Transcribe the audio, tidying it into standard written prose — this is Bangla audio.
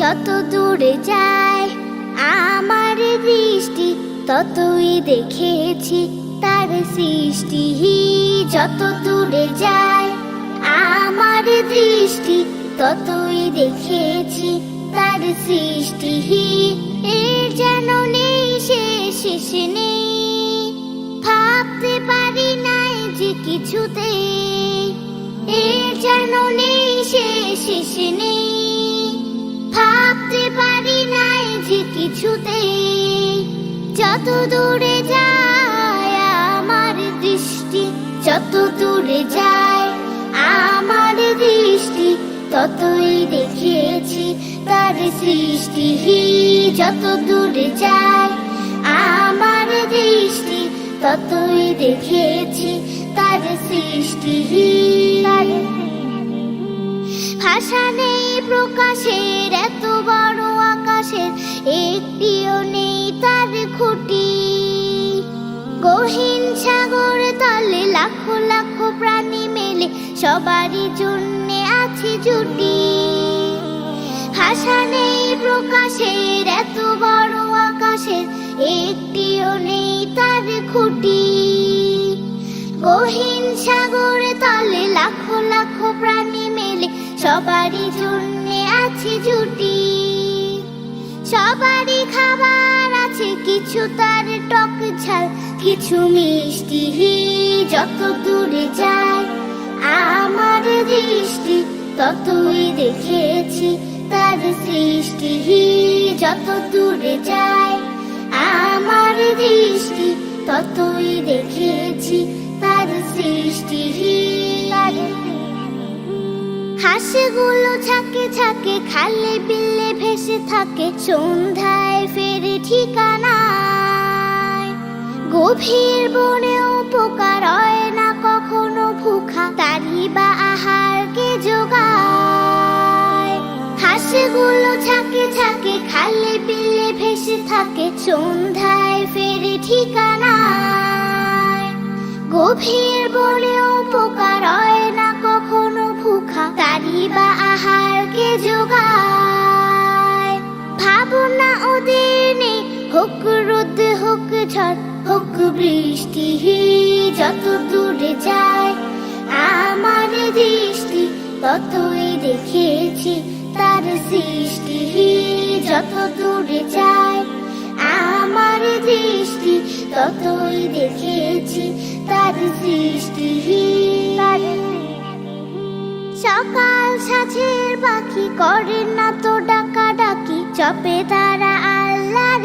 যত দূরে যায় আমার দৃষ্টি, ততই দেখেছি তার সৃষ্টি। যত দূরে যায় আমার দৃষ্টি, ততই দেখেছি তার সৃষ্টি। এর যেন নেই শেষ নেই, ভাবতে পারি নাই যে কিছুতে। এর যেন নেই শেষ নেই, ভাবতে পারি নাই যে কিছুতে। যত দূরে যায় আমার দৃষ্টি, যত দূরে যায় আমার দৃষ্টি, ততই দেখেছি তার সৃষ্টি। যত দূরে যায় আমার দৃষ্টি, ততই দেখেছি তার সৃষ্টি। ভাষা নেই প্রকাশের, এত বড় আকাশের একটিও নেই তার খুঁটি। গহীন সাগর তলে লাখো লাখো প্রাণী মেলে, সবারই জন্য আছে জুটি। ভাষা নেই প্রকাশের, এত বড় আকাশের একটিও নেই তার খুঁটি। গহীন সাগর তলে লাখো লাখো প্রাণী মেলে, সবারই জন্য আছে জুটি। সবারই খাবার আছে, কিছু তার টক ঝাল, কিছু মিষ্টি। যত দূরে যায় আমার দৃষ্টি, ততই দেখেছি তার সৃষ্টি। যত দূরে যায় আমার দৃষ্টি, ততই দেখেছি তার সৃষ্টি। হাঁসগুলো ঝাঁকে ঝাঁকে খালে বিলে ভেসে থাকে, সন্ধ্যায় ফেরে ঠিকানায়। গভীর বনেও পোকা রয় না কখনো ভুখা, তারই বা আহারকে যোগায়। হাঁসগুলো ঝাঁকে ঝাঁকে খালে বিলে ভেসে থাকে, সন্ধ্যায় ফেরে ঠিকানায়। গভীর বনেও পোকা রয় না কখনো ভুখা, তারই বা আহারকে যোগায়। ভাবনা ওদের নেই, হোক রোদ হোক ঝড় হোক বৃষ্টি। যত দূরে যায় আমার দৃষ্টি, ততই দেখেছি তার সৃষ্টি। যত দূরে যায় আমার দৃষ্টি, ততই দেখেছি তার সৃষ্টি। সকাল সাঁঝের পাখি করে না তো ডাকা ডাকি, চপে তারা আল্লাহর